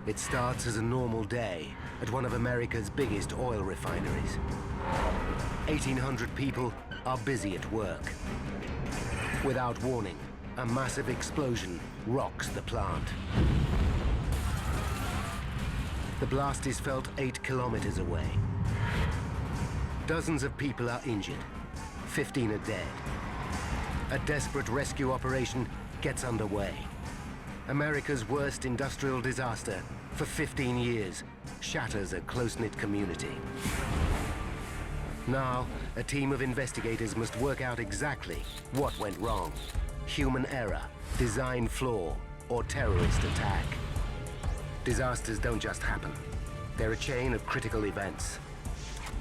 It starts as a normal day at one of America's biggest oil refineries. 1,800 people are busy at work. Without warning, a massive explosion rocks the plant. The blast is felt 8 kilometers away. Dozens of people are injured. 15 are dead. A desperate rescue operation gets underway. America's worst industrial disaster for 15 years shatters a close-knit community. Now, a team of investigators must work out exactly what went wrong. Human error, design flaw, or terrorist attack. Disasters don't just happen. They're a chain of critical events.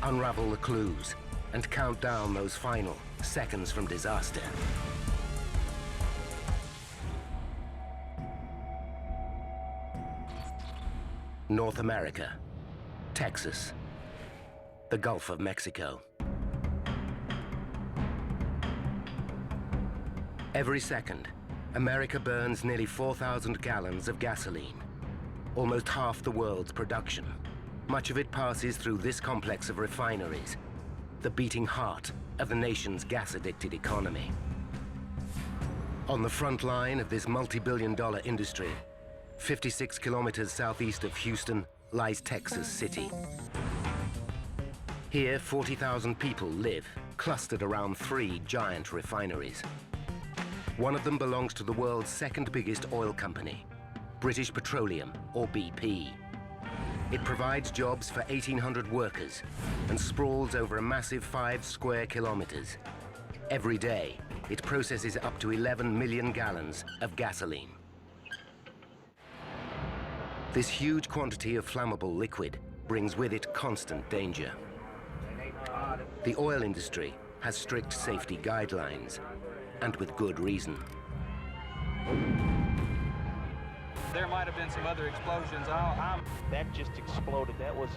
Unravel the clues and count down those final seconds from disaster. North America, Texas, the Gulf of Mexico. Every second, America burns nearly 4,000 gallons of gasoline, almost half the world's production. Much of it passes through this complex of refineries, the beating heart of the nation's gas-addicted economy. On the front line of this multi-billion-dollar industry, 56 kilometers southeast of Houston, lies Texas City. Here, 40,000 people live, clustered around 3 giant refineries. One of them belongs to the world's second biggest oil company, British Petroleum, or BP. It provides jobs for 1,800 workers and sprawls over a massive 5 square kilometers. Every day, it processes up to 11 million gallons of gasoline. This huge quantity of flammable liquid brings with it constant danger. The oil industry has strict safety guidelines, and with good reason. There might have been some other explosions. That just exploded. That was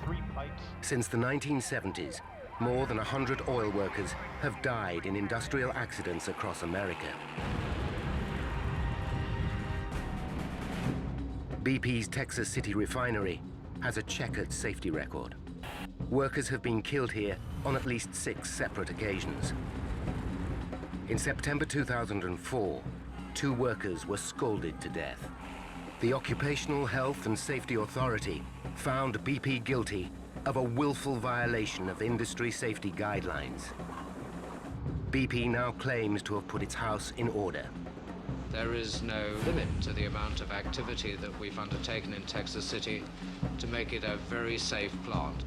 3 pipes. Since the 1970s, more than 100 oil workers have died in industrial accidents across America. BP's Texas City refinery has a checkered safety record. Workers have been killed here on at least 6 separate occasions. In September 2004, 2 workers were scalded to death. The Occupational Health and Safety Authority found BP guilty of a willful violation of industry safety guidelines. BP now claims to have put its house in order. There is no limit to the amount of activity that we've undertaken in Texas City to make it a very safe plant.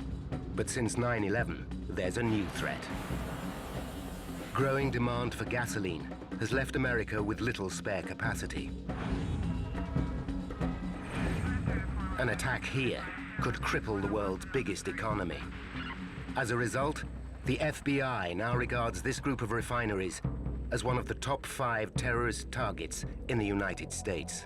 But since 9/11, there's a new threat. Growing demand for gasoline has left America with little spare capacity. An attack here could cripple the world's biggest economy. As a result, the FBI now regards this group of refineries as one of the top 5 terrorist targets in the United States.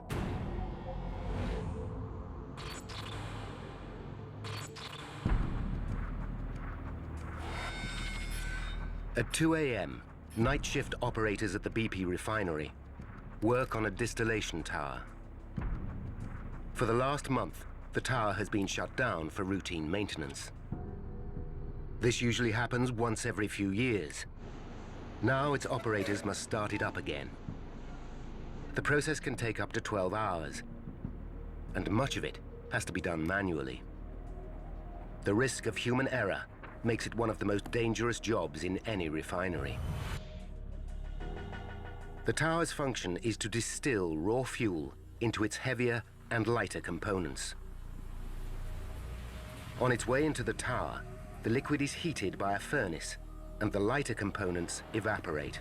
At 2 a.m., night shift operators at the BP refinery work on a distillation tower. For the last month, the tower has been shut down for routine maintenance. This usually happens once every few years. Now its operators must start it up again. The process can take up to 12 hours, and much of it has to be done manually. The risk of human error makes it one of the most dangerous jobs in any refinery. The tower's function is to distill raw fuel into its heavier and lighter components. On its way into the tower, the liquid is heated by a furnace, and the lighter components evaporate.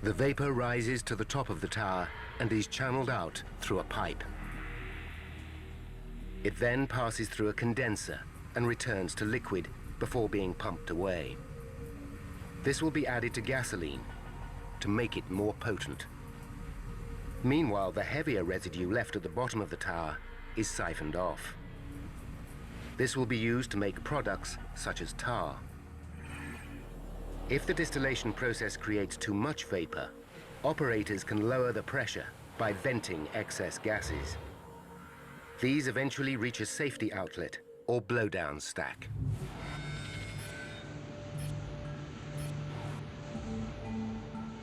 The vapor rises to the top of the tower and is channeled out through a pipe. It then passes through a condenser and returns to liquid before being pumped away. This will be added to gasoline to make it more potent. Meanwhile, the heavier residue left at the bottom of the tower is siphoned off. This will be used to make products such as tar. If the distillation process creates too much vapor, operators can lower the pressure by venting excess gases. These eventually reach a safety outlet or blowdown stack.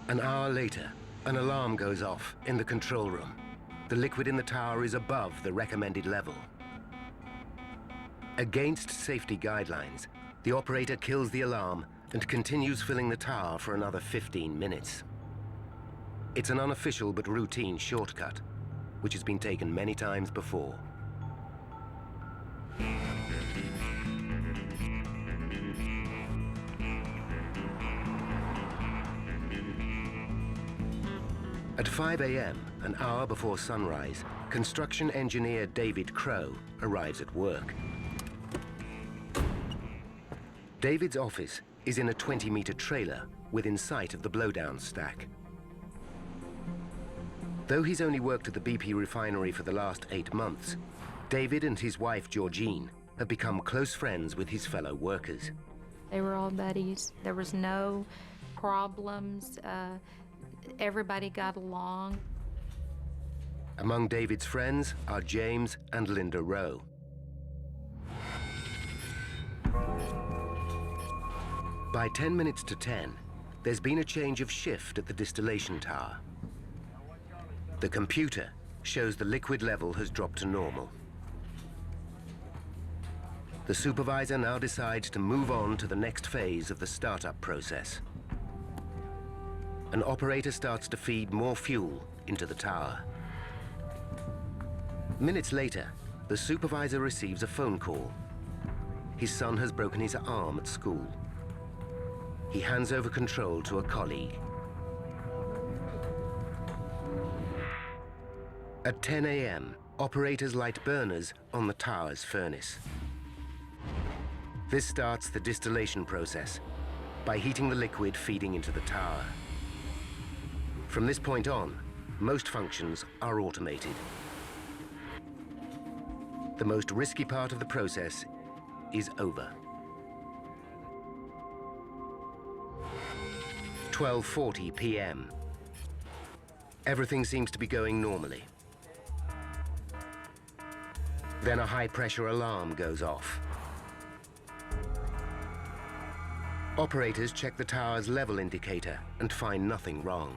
An hour later, an alarm goes off in the control room. The liquid in the tower is above the recommended level. Against safety guidelines, the operator kills the alarm and continues filling the tower for another 15 minutes. It's an unofficial but routine shortcut, which has been taken many times before. At 5 a.m., an hour before sunrise, construction engineer David Crow arrives at work. David's office is in a 20-meter trailer within sight of the blowdown stack. Though he's only worked at the BP refinery for the last 8 months, David and his wife Georgine have become close friends with his fellow workers. They were all buddies. There was no problems. Everybody got along. Among David's friends are James and Linda Rowe. By 10 minutes to 10, there's been a change of shift at the distillation tower. The computer shows the liquid level has dropped to normal. The supervisor now decides to move on to the next phase of the startup process. An operator starts to feed more fuel into the tower. Minutes later, the supervisor receives a phone call. His son has broken his arm at school. He hands over control to a colleague. At 10 a.m., operators light burners on the tower's furnace. This starts the distillation process by heating the liquid feeding into the tower. From this point on, most functions are automated. The most risky part of the process is over. 12:40 p.m. Everything seems to be going normally. Then a high-pressure alarm goes off. Operators check the tower's level indicator and find nothing wrong.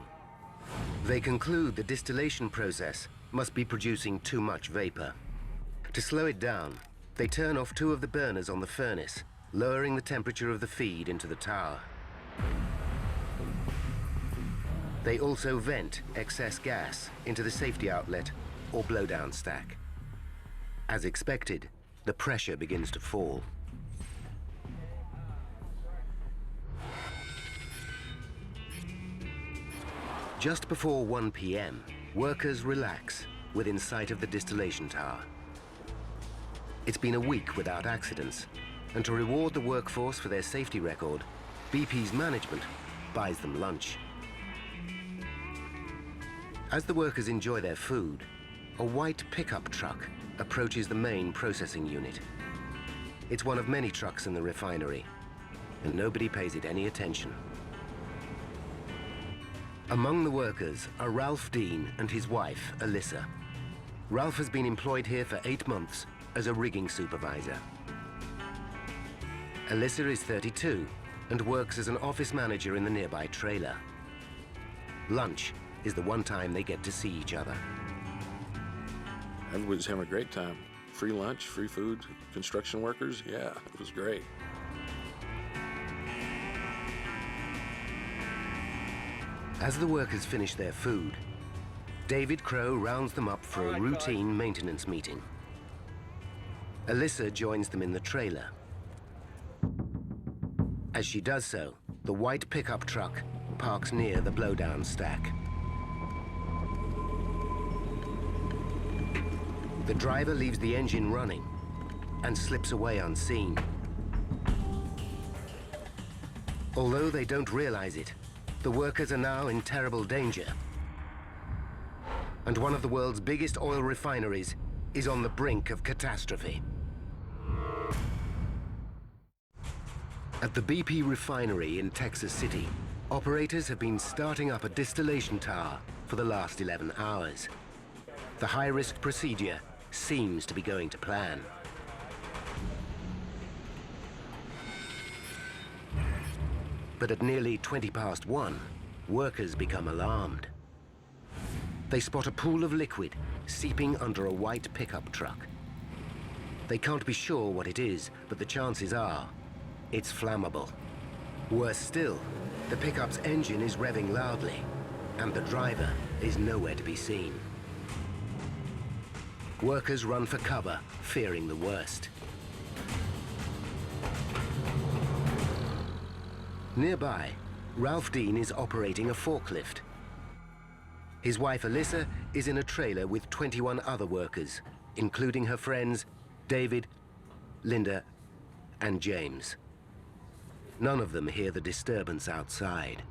They conclude the distillation process must be producing too much vapor. To slow it down, they turn off 2 of the burners on the furnace, lowering the temperature of the feed into the tower. They also vent excess gas into the safety outlet or blowdown stack. As expected, the pressure begins to fall. Just before 1 p.m., workers relax within sight of the distillation tower. It's been a week without accidents, and to reward the workforce for their safety record, BP's management buys them lunch. As the workers enjoy their food, a white pickup truck approaches the main processing unit. It's one of many trucks in the refinery, and nobody pays it any attention. Among the workers are Ralph Dean and his wife, Alyssa. Ralph has been employed here for 8 months as a rigging supervisor. Alyssa is 32 and works as an office manager in the nearby trailer. Lunch is the one time they get to see each other. Everybody's having a great time. Free lunch, free food, construction workers, yeah, it was great. As the workers finish their food, David Crow rounds them up for a routine maintenance meeting. Alyssa joins them in the trailer. As she does so, the white pickup truck parks near the blowdown stack. The driver leaves the engine running and slips away unseen. Although they don't realize it, the workers are now in terrible danger. And one of the world's biggest oil refineries is on the brink of catastrophe. At the BP refinery in Texas City, operators have been starting up a distillation tower for the last 11 hours. The high-risk procedure seems to be going to plan. But at nearly 1:20, workers become alarmed. They spot a pool of liquid seeping under a white pickup truck. They can't be sure what it is, but the chances are it's flammable. Worse still, the pickup's engine is revving loudly, and the driver is nowhere to be seen. Workers run for cover, fearing the worst. Nearby, Ralph Dean is operating a forklift. His wife Alyssa is in a trailer with 21 other workers, including her friends David, Linda, and James. None of them hear the disturbance outside.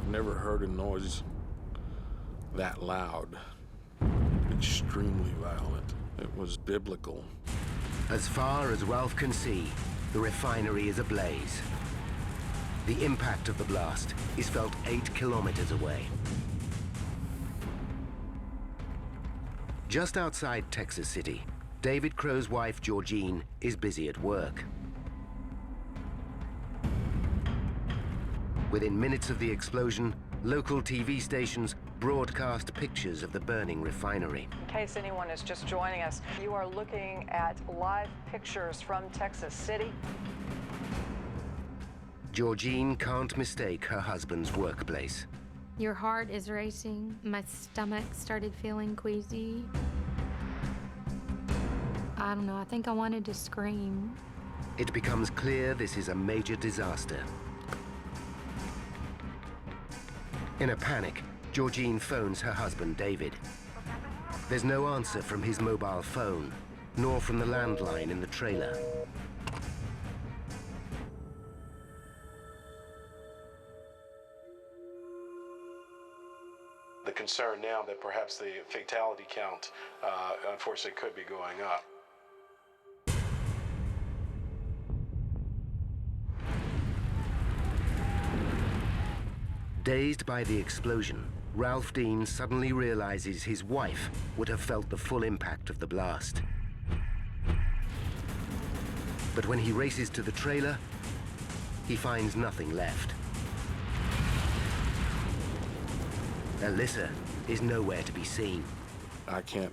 Never heard a noise that loud, extremely violent. It was biblical. As far as Ralph can see, the refinery is ablaze. The impact of the blast is felt 8 kilometers away. Just outside Texas City, David Crow's wife, Georgine, is busy at work. Within minutes of the explosion, local TV stations broadcast pictures of the burning refinery. In case anyone is just joining us, you are looking at live pictures from Texas City. Georgine can't mistake her husband's workplace. Your heart is racing. My stomach started feeling queasy. I don't know, I think I wanted to scream. It becomes clear this is a major disaster. In a panic, Georgine phones her husband, David. There's no answer from his mobile phone, nor from the landline in the trailer. The concern now that perhaps the fatality count, unfortunately, could be going up. Dazed by the explosion, Ralph Dean suddenly realizes his wife would have felt the full impact of the blast. But when he races to the trailer, he finds nothing left. Alyssa is nowhere to be seen. I can't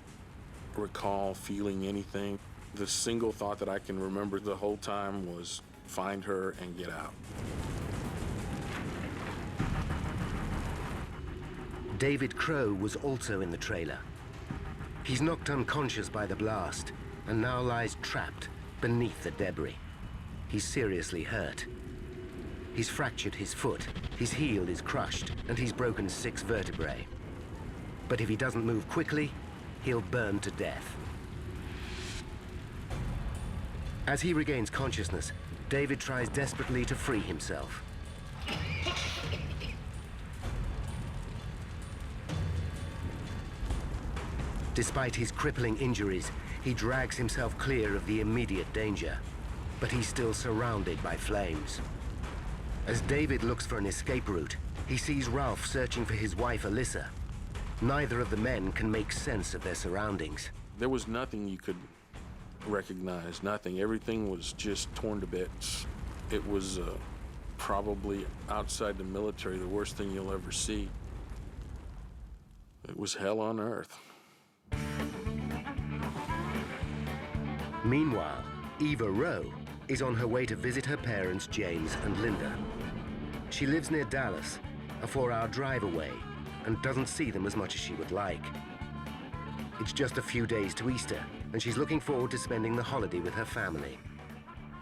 recall feeling anything. The single thought that I can remember the whole time was find her and get out. David Crow was also in the trailer. He's knocked unconscious by the blast and now lies trapped beneath the debris. He's seriously hurt. He's fractured his foot, his heel is crushed, and he's broken 6 vertebrae. But if he doesn't move quickly, he'll burn to death. As he regains consciousness, David tries desperately to free himself. Despite his crippling injuries, he drags himself clear of the immediate danger, but he's still surrounded by flames. As David looks for an escape route, he sees Ralph searching for his wife, Alyssa. Neither of the men can make sense of their surroundings. There was nothing you could recognize, nothing. Everything was just torn to bits. It was probably outside the military, the worst thing you'll ever see. It was hell on earth. Meanwhile, Eva Rowe is on her way to visit her parents, James and Linda. She lives near Dallas, a 4-hour drive away, and doesn't see them as much as she would like. It's just a few days to Easter, and she's looking forward to spending the holiday with her family.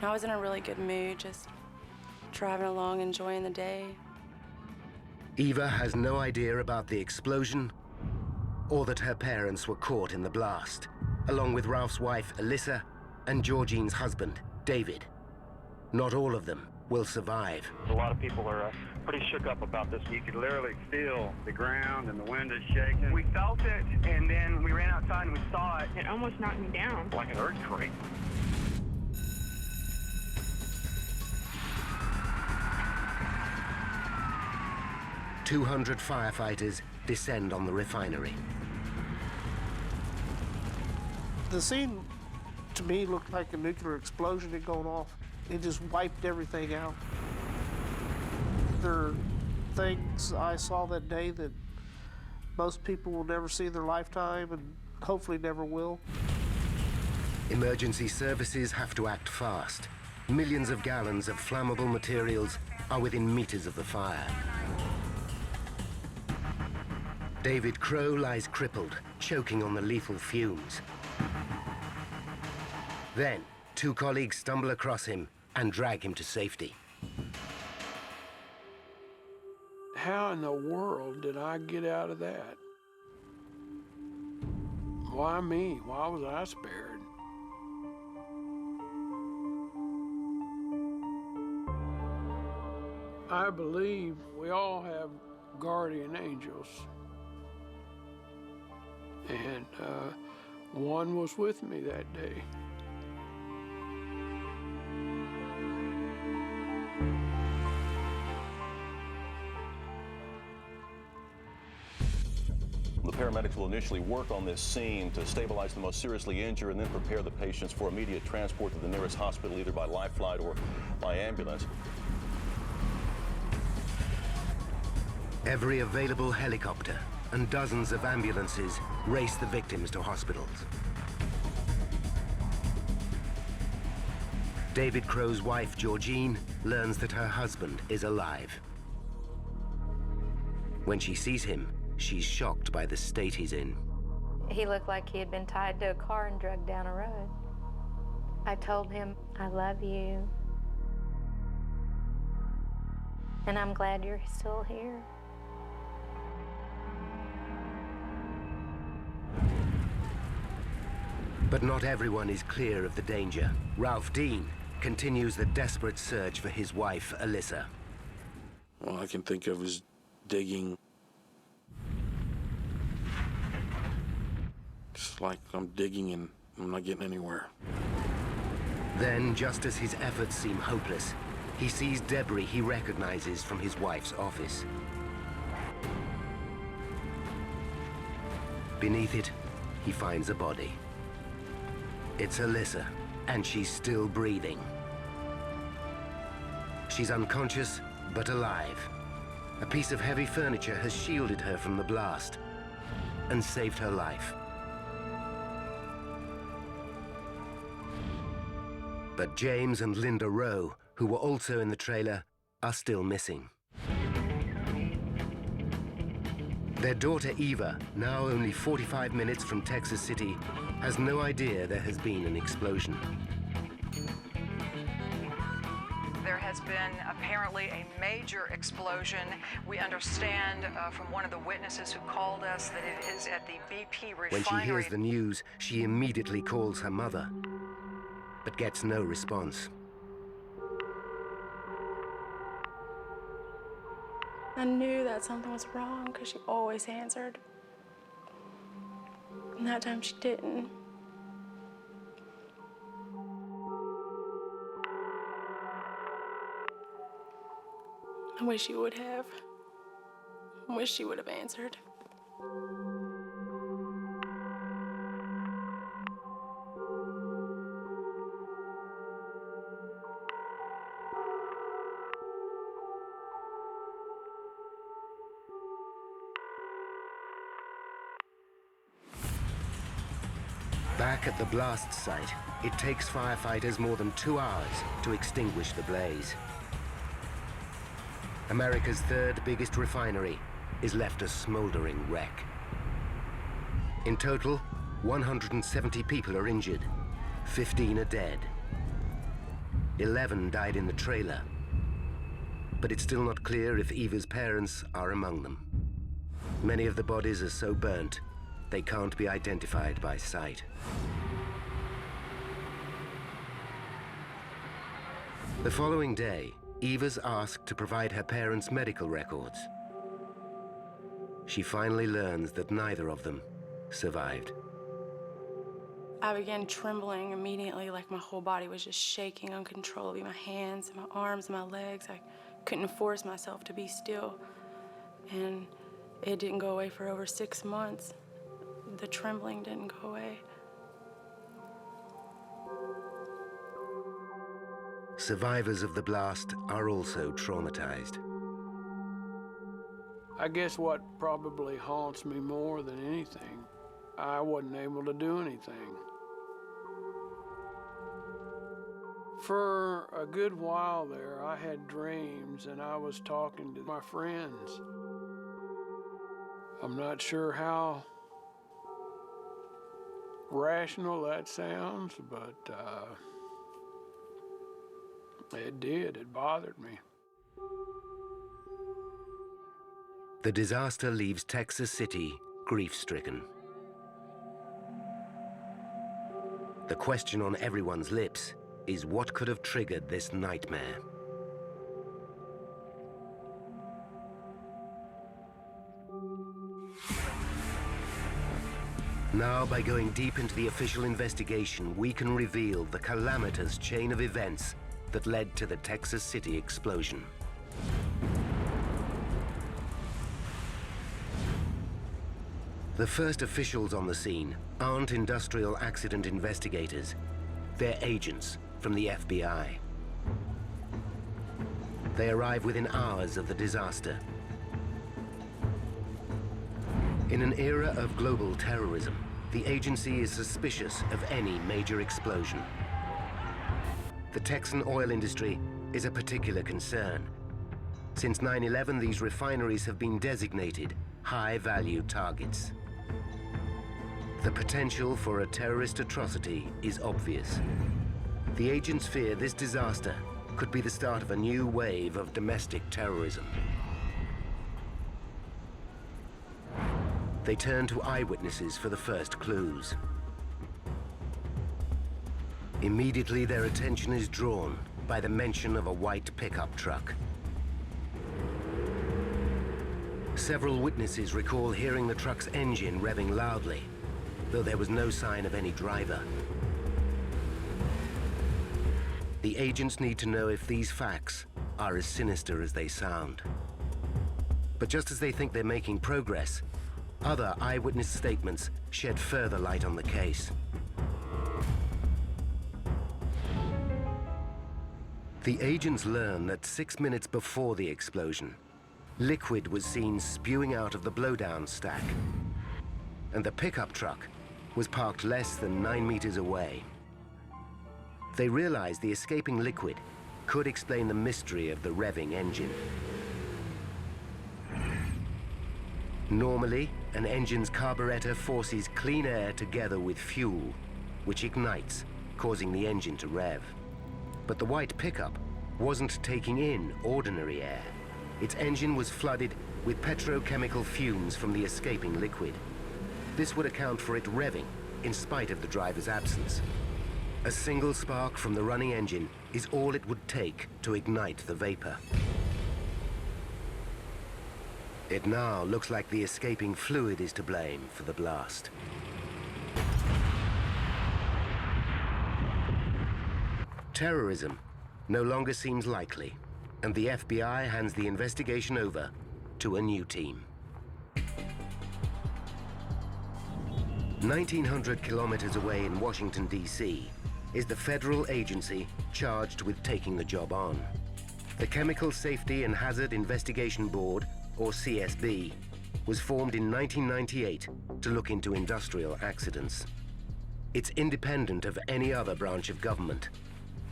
I was in a really good mood, just driving along, enjoying the day. Eva has no idea about the explosion or that her parents were caught in the blast, along with Ralph's wife, Alyssa, and Georgine's husband, David. Not all of them will survive. A lot of people are pretty shook up about this. You could literally feel the ground and the windows shaking. We felt it, and then we ran outside and we saw it. It almost knocked me down. Like an earthquake. "200 firefighters descend on the refinery. The scene, to me, looked like a nuclear explosion had gone off. It just wiped everything out. There are things I saw that day that most people will never see in their lifetime and hopefully never will. Emergency services have to act fast. Millions of gallons of flammable materials are within meters of the fire. David Crow lies crippled, choking on the lethal fumes. Then, two colleagues stumble across him and drag him to safety. How in the world did I get out of that? Why me? Why was I spared? I believe we all have guardian angels. And one was with me that day. The paramedics will initially work on this scene to stabilize the most seriously injured and then prepare the patients for immediate transport to the nearest hospital, either by life flight or by ambulance. Every available helicopter and dozens of ambulances race the victims to hospitals. David Crow's wife, Georgine, learns that her husband is alive. When she sees him, she's shocked by the state he's in. He looked like he had been tied to a car and dragged down a road. I told him, I love you. And I'm glad you're still here. But not everyone is clear of the danger. Ralph Dean continues the desperate search for his wife, Alyssa. All I can think of is digging. It's like I'm digging and I'm not getting anywhere. Then, just as his efforts seem hopeless, he sees debris he recognizes from his wife's office. Beneath it, he finds a body. It's Alyssa, and she's still breathing. She's unconscious, but alive. A piece of heavy furniture has shielded her from the blast and saved her life. But James and Linda Rowe, who were also in the trailer, are still missing. Their daughter Eva, now only 45 minutes from Texas City, has no idea there has been an explosion. There has been apparently a major explosion. We understand from one of the witnesses who called us that it is at the BP Refinery. When she hears the news, she immediately calls her mother, but gets no response. I knew that something was wrong because she always answered. And that time she didn't. I wish she would have. I wish she would have answered. Back at the blast site, it takes firefighters more than 2 hours to extinguish the blaze. America's third biggest refinery is left a smoldering wreck. In total, 170 people are injured, 15 are dead. 11 died in the trailer, but it's still not clear if Eva's parents are among them. Many of the bodies are so burnt, they can't be identified by sight. The following day, Eva's asked to provide her parents' medical records. She finally learns that neither of them survived. I began trembling immediately, like my whole body was just shaking uncontrollably. My hands, my arms, my legs. I couldn't force myself to be still. And it didn't go away for over 6 months. The trembling didn't go away. Survivors of the blast are also traumatized. I guess what probably haunts me more than anything, I wasn't able to do anything. For a good while there, I had dreams and I was talking to my friends. I'm not sure how rational that sounds, but it did. It bothered me. The disaster leaves Texas City grief-stricken. The question on everyone's lips is what could have triggered this nightmare. Now, by going deep into the official investigation, we can reveal the calamitous chain of events that led to the Texas City explosion. The first officials on the scene aren't industrial accident investigators. They're agents from the FBI. They arrive within hours of the disaster. In an era of global terrorism, the agency is suspicious of any major explosion. The Texan oil industry is a particular concern. Since 9/11, these refineries have been designated high-value targets. The potential for a terrorist atrocity is obvious. The agents fear this disaster could be the start of a new wave of domestic terrorism. They turn to eyewitnesses for the first clues. Immediately, their attention is drawn by the mention of a white pickup truck. Several witnesses recall hearing the truck's engine revving loudly, though there was no sign of any driver. The agents need to know if these facts are as sinister as they sound. But just as they think they're making progress, other eyewitness statements shed further light on the case. The agents learn that 6 minutes before the explosion, liquid was seen spewing out of the blowdown stack, and the pickup truck was parked less than 9 meters away. They realized the escaping liquid could explain the mystery of the revving engine. Normally, an engine's carburetor forces clean air together with fuel, which ignites, causing the engine to rev. But the white pickup wasn't taking in ordinary air. Its engine was flooded with petrochemical fumes from the escaping liquid. This would account for it revving in spite of the driver's absence. A single spark from the running engine is all it would take to ignite the vapor. It now looks like the escaping fluid is to blame for the blast. Terrorism no longer seems likely, and the FBI hands the investigation over to a new team. 1,900 kilometers away in Washington, D.C., is the federal agency charged with taking the job on. The Chemical Safety and Hazard Investigation Board, or CSB, was formed in 1998 to look into industrial accidents. It's independent of any other branch of government.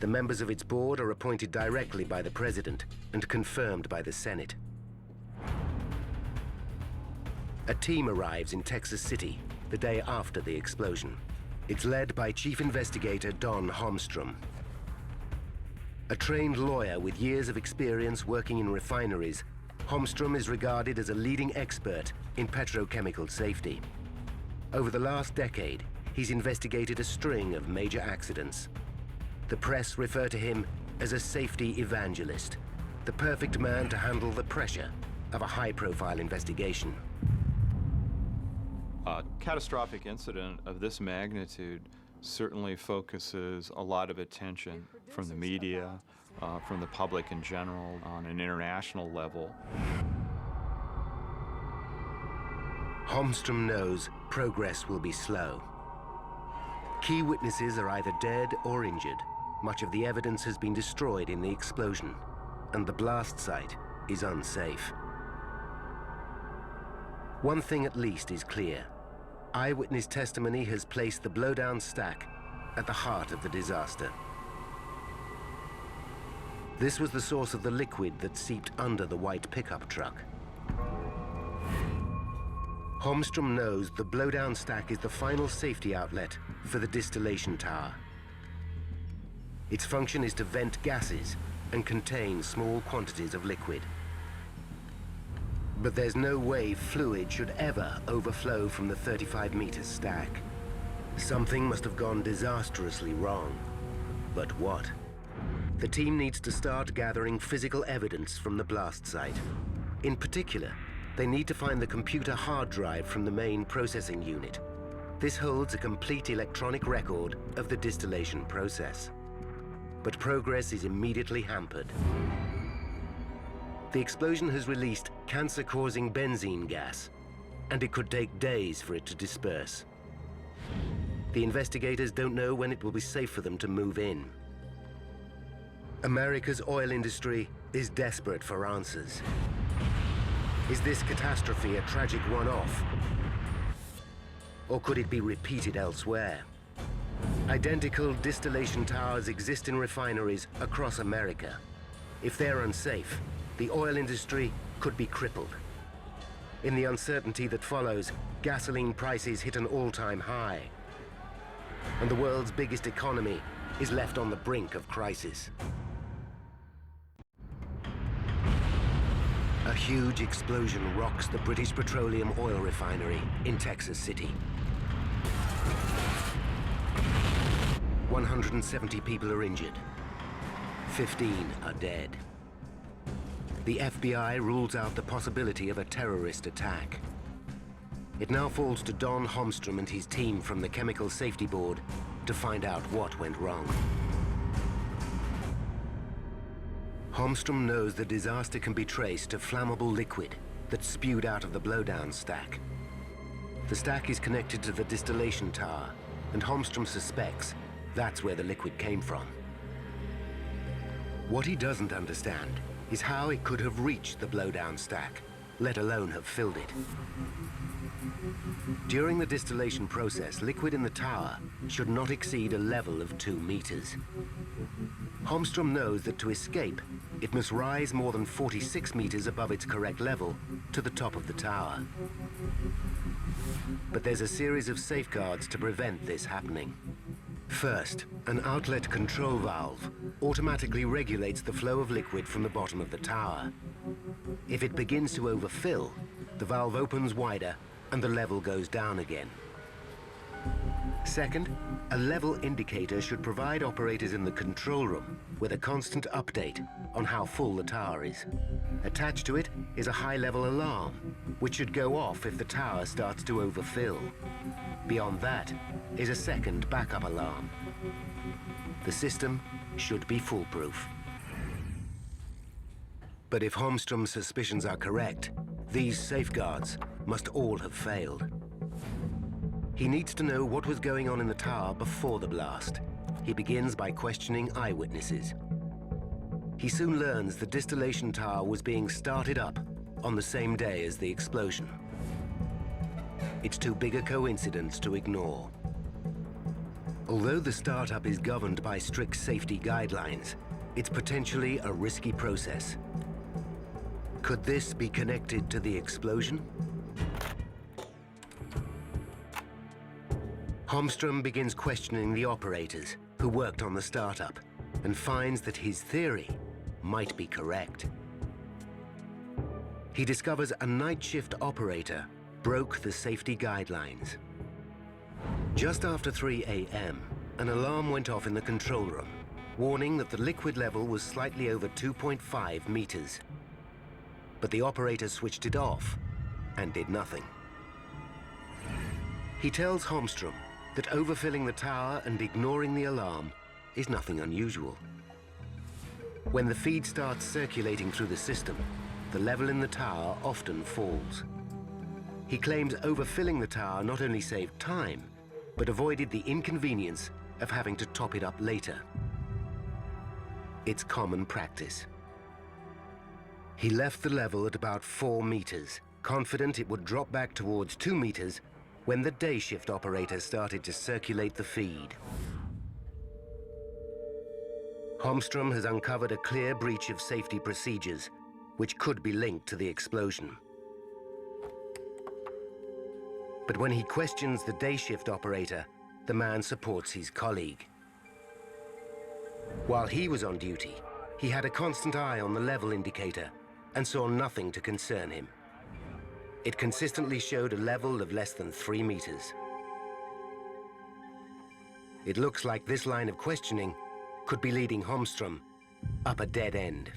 The members of its board are appointed directly by the President and confirmed by the Senate. A team arrives in Texas City the day after the explosion. It's led by Chief Investigator Don Holmstrom. A trained lawyer with years of experience working in refineries, Holmstrom is regarded as a leading expert in petrochemical safety. Over the last decade, he's investigated a string of major accidents. The press refer to him as a safety evangelist. the perfect man to handle the pressure of a high-profile investigation. A catastrophic incident of this magnitude certainly focuses a lot of attention from the media, from the public in general, on an international level. Holmstrom knows progress will be slow. Key witnesses are either dead or injured. Much of the evidence has been destroyed in the explosion, and the blast site is unsafe. One thing at least is clear. Eyewitness testimony has placed the blowdown stack at the heart of the disaster. This was the source of the liquid that seeped under the white pickup truck. Holmstrom knows the blowdown stack is the final safety outlet for the distillation tower. Its function is to vent gases and contain small quantities of liquid. But there's no way fluid should ever overflow from the 35-meter stack. Something must have gone disastrously wrong. But what? The team needs to start gathering physical evidence from the blast site. In particular, they need to find the computer hard drive from the main processing unit. This holds a complete electronic record of the distillation process. But progress is immediately hampered. The explosion has released cancer-causing benzene gas, and it could take days for it to disperse. The investigators don't know when it will be safe for them to move in. America's oil industry is desperate for answers. Is this catastrophe a tragic one-off? Or could it be repeated elsewhere? Identical distillation towers exist in refineries across America. If they're unsafe, the oil industry could be crippled. In the uncertainty that follows, gasoline prices hit an all-time high. And the world's biggest economy is left on the brink of crisis. A huge explosion rocks the British Petroleum Oil Refinery in Texas City. 170 people are injured. 15 are dead. The FBI rules out the possibility of a terrorist attack. It now falls to Don Holmstrom and his team from the Chemical Safety Board to find out what went wrong. Holmstrom knows the disaster can be traced to flammable liquid that spewed out of the blowdown stack. The stack is connected to the distillation tower, and Holmstrom suspects that's where the liquid came from. What he doesn't understand is how it could have reached the blowdown stack, let alone have filled it. During the distillation process, liquid in the tower should not exceed a level of 2 meters. Holmstrom knows that to escape, it must rise more than 46 meters above its correct level to the top of the tower. But there's a series of safeguards to prevent this happening. First, an outlet control valve automatically regulates the flow of liquid from the bottom of the tower. If it begins to overfill, the valve opens wider and the level goes down again. Second, a level indicator should provide operators in the control room with a constant update on how full the tower is. Attached to it is a high-level alarm, which should go off if the tower starts to overfill. Beyond that is a second backup alarm. The system should be foolproof. But if Holmstrom's suspicions are correct, these safeguards must all have failed. He needs to know what was going on in the tower before the blast. He begins by questioning eyewitnesses. He soon learns the distillation tower was being started up on the same day as the explosion. It's too big a coincidence to ignore. Although the startup is governed by strict safety guidelines, it's potentially a risky process. Could this be connected to the explosion? Holmstrom begins questioning the operators who worked on the startup and finds that his theory might be correct. He discovers a night shift operator broke the safety guidelines. Just after 3 a.m., an alarm went off in the control room. warning that the liquid level was slightly over 2.5 meters. But the operator switched it off and did nothing. He tells Holmstrom that overfilling the tower and ignoring the alarm is nothing unusual. When the feed starts circulating through the system, the level in the tower often falls. He claims overfilling the tower not only saved time, but avoided the inconvenience of having to top it up later. It's common practice. He left the level at about 4 meters, confident it would drop back towards 2 meters when the day shift operator started to circulate the feed. Holmstrom has uncovered a clear breach of safety procedures, which could be linked to the explosion. But when he questions the day shift operator, the man supports his colleague. While he was on duty, he had a constant eye on the level indicator and saw nothing to concern him. It consistently showed a level of less than 3 meters. It looks like this line of questioning could be leading Holmstrom up a dead end.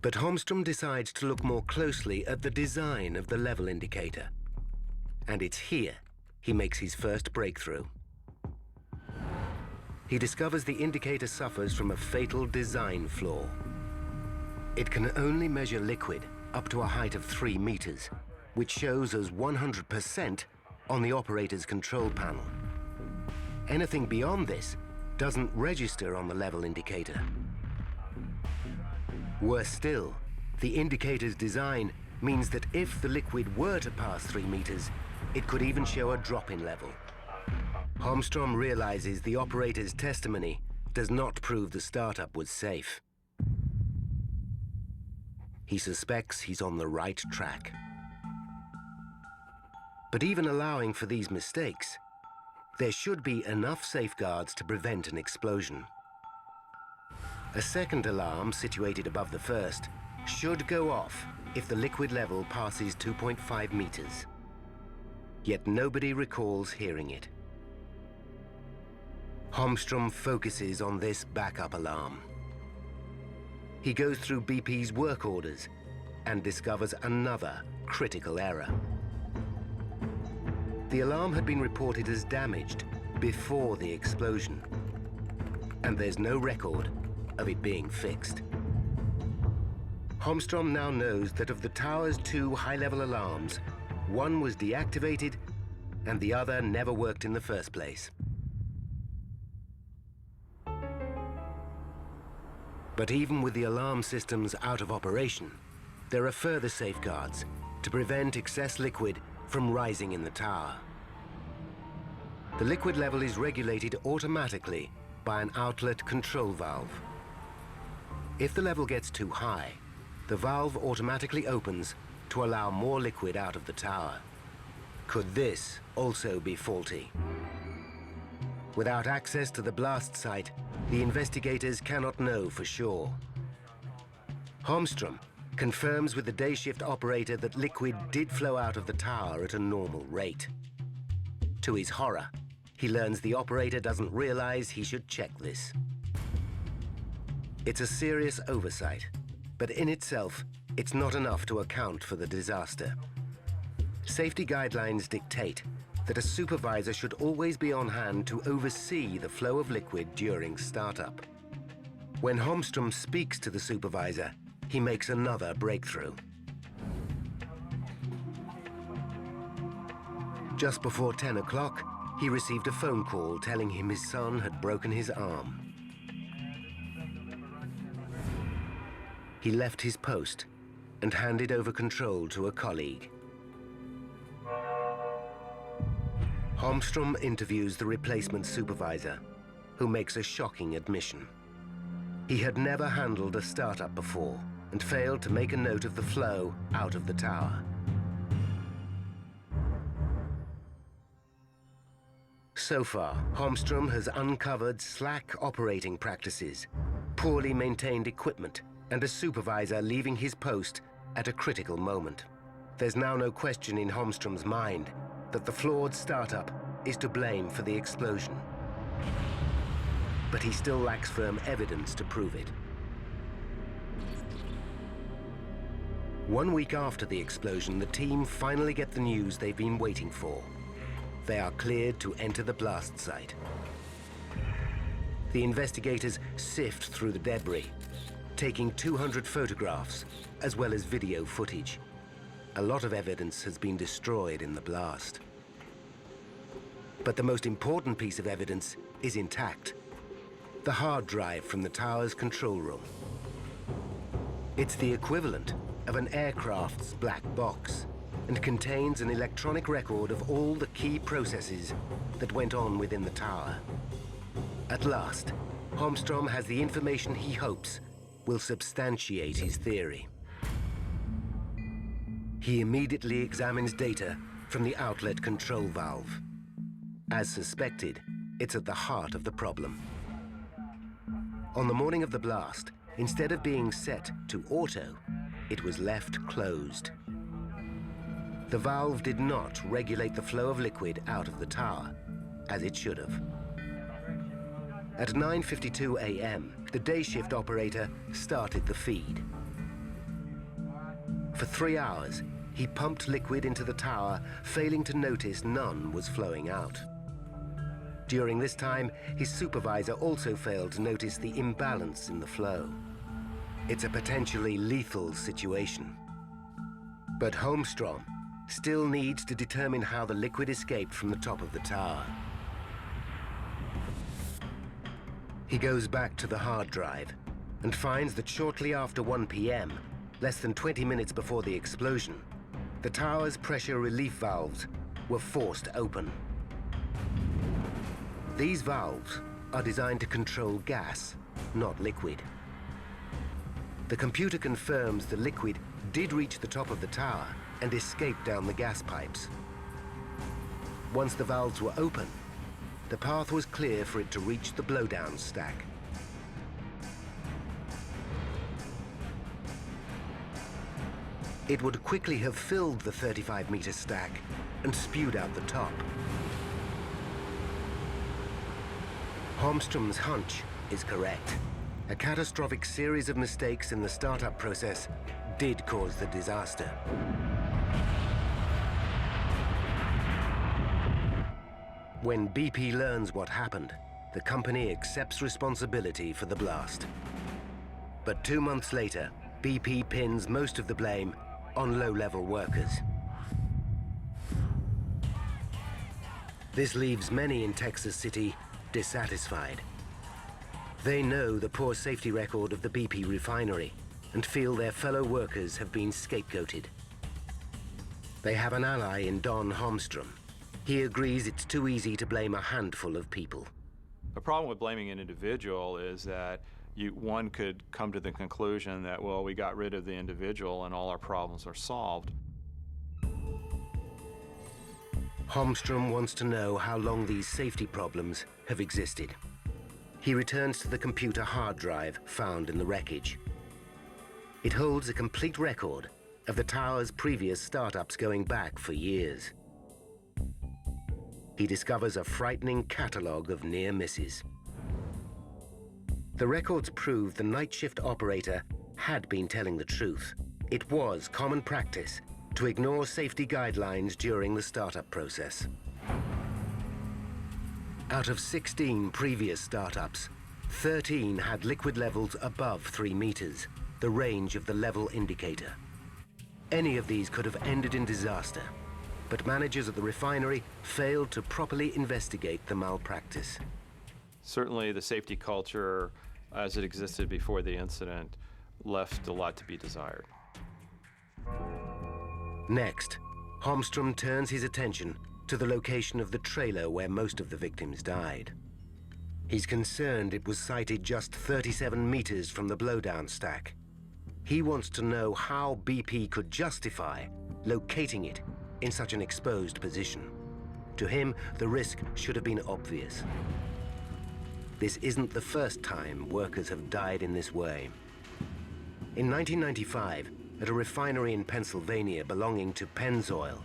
But Holmstrom decides to look more closely at the design of the level indicator. And it's here he makes his first breakthrough. He discovers the indicator suffers from a fatal design flaw. It can only measure liquid up to a height of 3 meters, which shows as 100% on the operator's control panel. Anything beyond this doesn't register on the level indicator. Worse still, the indicator's design means that if the liquid were to pass 3 meters, it could even show a drop in level. Holmstrom realizes the operator's testimony does not prove the startup was safe. He suspects he's on the right track. But even allowing for these mistakes, there should be enough safeguards to prevent an explosion. A second alarm situated above the first should go off if the liquid level passes 2.5 meters. Yet nobody recalls hearing it. Holmstrom focuses on this backup alarm. He goes through BP's work orders and discovers another critical error. The alarm had been reported as damaged before the explosion, and there's no record of it being fixed. Holmstrom now knows that of the tower's 2 high-level alarms, one was deactivated and the other never worked in the first place. But even with the alarm systems out of operation, there are further safeguards to prevent excess liquid from rising in the tower. The liquid level is regulated automatically by an outlet control valve. If the level gets too high, the valve automatically opens to allow more liquid out of the tower. Could this also be faulty? Without access to the blast site, the investigators cannot know for sure. Holmstrom confirms with the day shift operator that liquid did flow out of the tower at a normal rate. To his horror, he learns the operator doesn't realize he should check this. It's a serious oversight, but in itself, it's not enough to account for the disaster. Safety guidelines dictate that a supervisor should always be on hand to oversee the flow of liquid during startup. When Holmstrom speaks to the supervisor, he makes another breakthrough. Just before 10 o'clock, he received a phone call telling him his son had broken his arm. He left his post and handed over control to a colleague. Holmstrom interviews the replacement supervisor, who makes a shocking admission. He had never handled a startup before and failed to make a note of the flow out of the tower. So far, Holmstrom has uncovered slack operating practices, poorly maintained equipment, and a supervisor leaving his post at a critical moment. There's now no question in Holmstrom's mind that the flawed startup is to blame for the explosion. but he still lacks firm evidence to prove it. 1 week after the explosion, the team finally get the news they've been waiting for. They are cleared to enter the blast site. The investigators sift through the debris, taking 200 photographs, as well as video footage. A lot of evidence has been destroyed in the blast. But the most important piece of evidence is intact: the hard drive from the tower's control room. It's the equivalent of an aircraft's black box and contains an electronic record of all the key processes that went on within the tower. At last, Holmstrom has the information he hopes will substantiate his theory. He immediately examines data from the outlet control valve. As suspected, it's at the heart of the problem. On the morning of the blast, instead of being set to auto, it was left closed. The valve did not regulate the flow of liquid out of the tower, as it should have. At 9:52 a.m., the day shift operator started the feed. For 3 hours, he pumped liquid into the tower, failing to notice none was flowing out. During this time, his supervisor also failed to notice the imbalance in the flow. It's a potentially lethal situation. But Holmstrom still needs to determine how the liquid escaped from the top of the tower. He goes back to the hard drive and finds that shortly after 1 p.m., less than 20 minutes before the explosion, the tower's pressure relief valves were forced open. These valves are designed to control gas, not liquid. The computer confirms the liquid did reach the top of the tower and escape down the gas pipes. Once the valves were open, the path was clear for it to reach the blowdown stack. It would quickly have filled the 35-meter stack and spewed out the top. Holmstrom's hunch is correct. A catastrophic series of mistakes in the startup process did cause the disaster. When BP learns what happened, the company accepts responsibility for the blast. But 2 months later, BP pins most of the blame on low-level workers. This leaves many in Texas City dissatisfied. They know the poor safety record of the BP refinery and feel their fellow workers have been scapegoated. They have an ally in Don Holmstrom. He agrees it's too easy to blame a handful of people. The problem with blaming an individual is that one could come to the conclusion that, well, we got rid of the individual and all our problems are solved. Holmstrom wants to know how long these safety problems have existed. He returns to the computer hard drive found in the wreckage. It holds a complete record of the tower's previous startups going back for years. He discovers a frightening catalog of near misses. The records prove the night shift operator had been telling the truth. It was common practice to ignore safety guidelines during the startup process. Out of 16 previous startups, 13 had liquid levels above 3 meters, the range of the level indicator. Any of these could have ended in disaster, but managers at the refinery failed to properly investigate the malpractice. Certainly the safety culture as it existed before the incident left a lot to be desired. Next, Holmstrom turns his attention to the location of the trailer where most of the victims died. He's concerned it was sited just 37 meters from the blowdown stack. He wants to know how BP could justify locating it in such an exposed position. To him, the risk should have been obvious. This isn't the first time workers have died in this way. In 1995, at a refinery in Pennsylvania belonging to Pennzoil,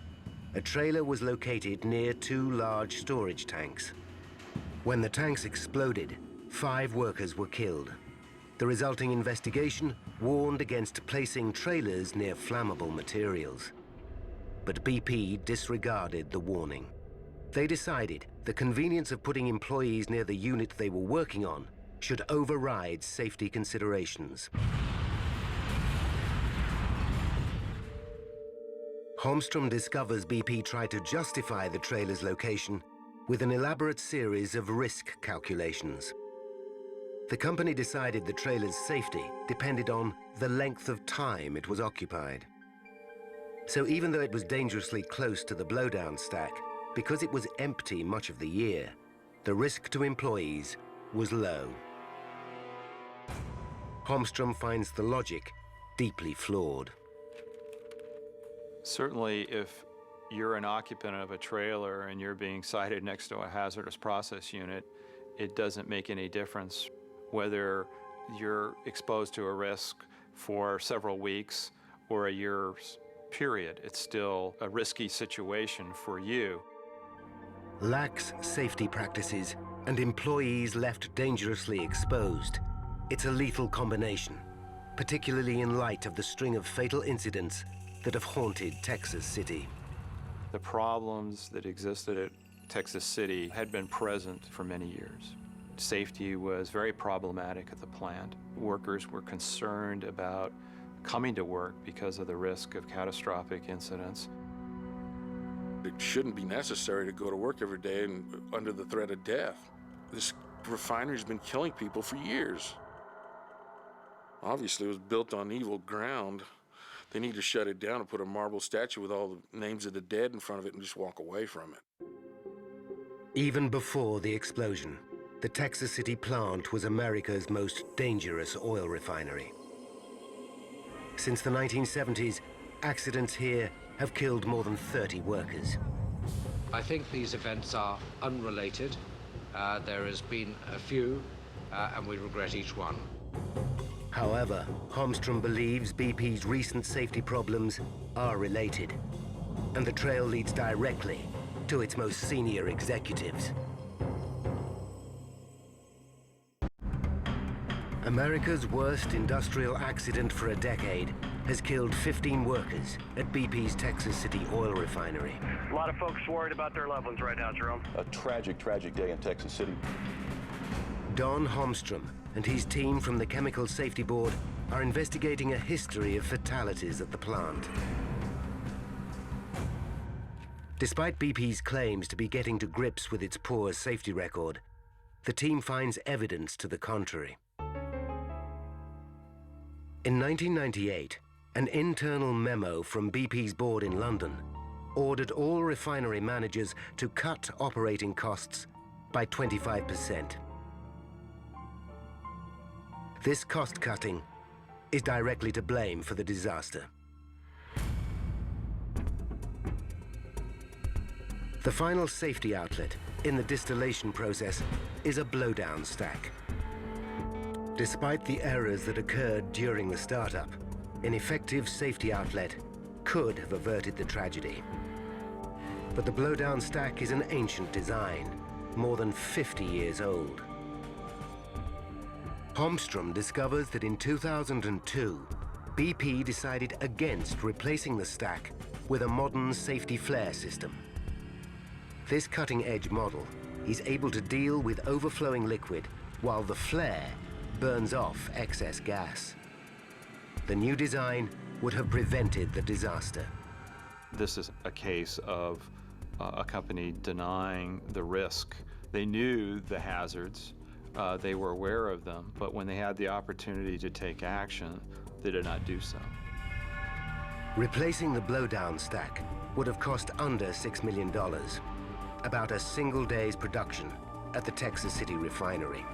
a trailer was located near 2 large storage tanks. When the tanks exploded, 5 workers were killed. The resulting investigation warned against placing trailers near flammable materials. But BP disregarded the warning. They decided the convenience of putting employees near the unit they were working on should override safety considerations. Holmstrom discovers BP tried to justify the trailer's location with an elaborate series of risk calculations. The company decided the trailer's safety depended on the length of time it was occupied. So even though it was dangerously close to the blowdown stack, because it was empty much of the year, the risk to employees was low. Holmstrom finds the logic deeply flawed. Certainly, if you're an occupant of a trailer and you're being sited next to a hazardous process unit, it doesn't make any difference whether you're exposed to a risk for several weeks or a year's period. It's still a risky situation for you. Lax safety practices and employees left dangerously exposed. It's a lethal combination, particularly in light of the string of fatal incidents that have haunted Texas City. The problems that existed at Texas City had been present for many years. Safety was very problematic at the plant. Workers were concerned about coming to work because of the risk of catastrophic incidents. It shouldn't be necessary to go to work every day and under the threat of death. This refinery's been killing people for years. Obviously, it was built on evil ground. They need to shut it down and put a marble statue with all the names of the dead in front of it and just walk away from it. Even before the explosion, the Texas City plant was America's most dangerous oil refinery. Since the 1970s, accidents here have killed more than 30 workers. I think these events are unrelated. There has been a few, and we regret each one. However, Holmstrom believes BP's recent safety problems are related, and the trail leads directly to its most senior executives. America's worst industrial accident for a decade has killed 15 workers at BP's Texas City Oil Refinery. A lot of folks worried about their loved ones right now, Jerome. A tragic, tragic day in Texas City. Don Holmstrom and his team from the Chemical Safety Board are investigating a history of fatalities at the plant. Despite BP's claims to be getting to grips with its poor safety record, the team finds evidence to the contrary. In 1998, an internal memo from BP's board in London ordered all refinery managers to cut operating costs by 25%. This cost cutting is directly to blame for the disaster. The final safety outlet in the distillation process is a blowdown stack. Despite the errors that occurred during the startup, an effective safety outlet could have averted the tragedy. But the blowdown stack is an ancient design, more than 50 years old. Holmstrom discovers that in 2002, BP decided against replacing the stack with a modern safety flare system. This cutting-edge model is able to deal with overflowing liquid while the flare burns off excess gas. The new design would have prevented the disaster. This is a case of a company denying the risk. They knew the hazards, they were aware of them, but when they had the opportunity to take action, they did not do so. Replacing the blowdown stack would have cost under $6 million, about a single day's production at the Texas City refinery.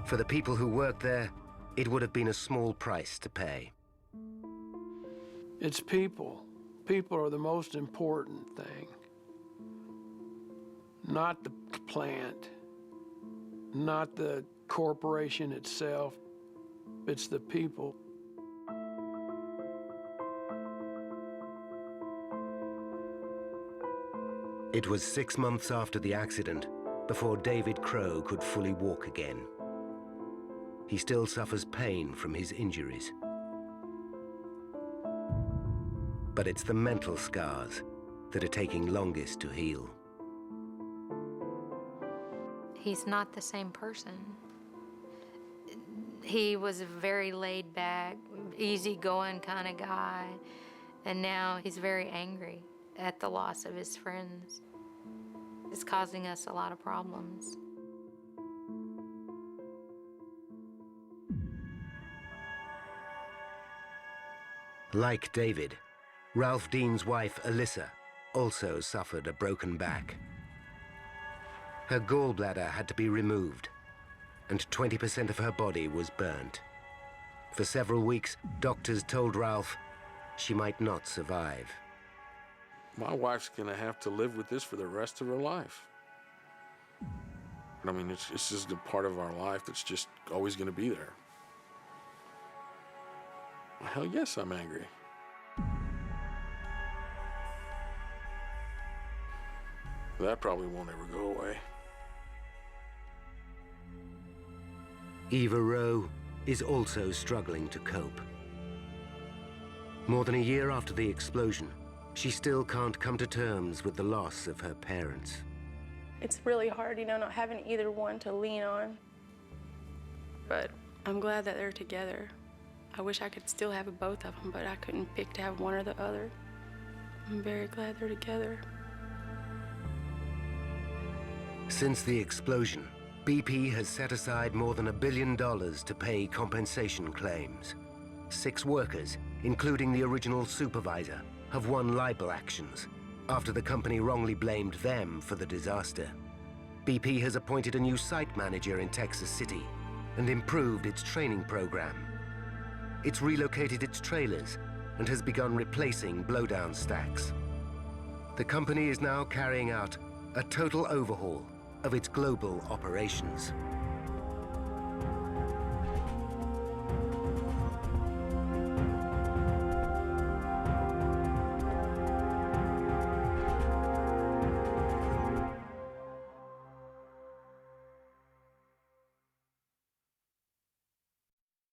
For the people who worked there, it would have been a small price to pay. It's people. People are the most important thing. Not the plant, not the corporation itself. It's the people. It was 6 months after the accident before David Crow could fully walk again. He still suffers pain from his injuries. But it's the mental scars that are taking longest to heal. He's not the same person. He was a very laid back, easygoing kind of guy, and now he's very angry at the loss of his friends. It's causing us a lot of problems. Like David, Ralph Dean's wife, Alyssa, also suffered a broken back. Her gallbladder had to be removed, and 20% of her body was burnt. For several weeks, doctors told Ralph she might not survive. My wife's gonna have to live with this for the rest of her life. I mean, it's just a part of our life that's just always gonna be there. Well, hell yes, I'm angry. That probably won't ever go away. Eva Rowe is also struggling to cope. More than a year after the explosion, she still can't come to terms with the loss of her parents. It's really hard, not having either one to lean on. But I'm glad that they're together. I wish I could still have both of them, but I couldn't pick to have one or the other. I'm very glad they're together. Since the explosion, BP has set aside more than $1 billion to pay compensation claims. 6 workers, including the original supervisor, have won libel actions after the company wrongly blamed them for the disaster. BP has appointed a new site manager in Texas City and improved its training program. It's relocated its trailers and has begun replacing blowdown stacks. The company is now carrying out a total overhaul of its global operations.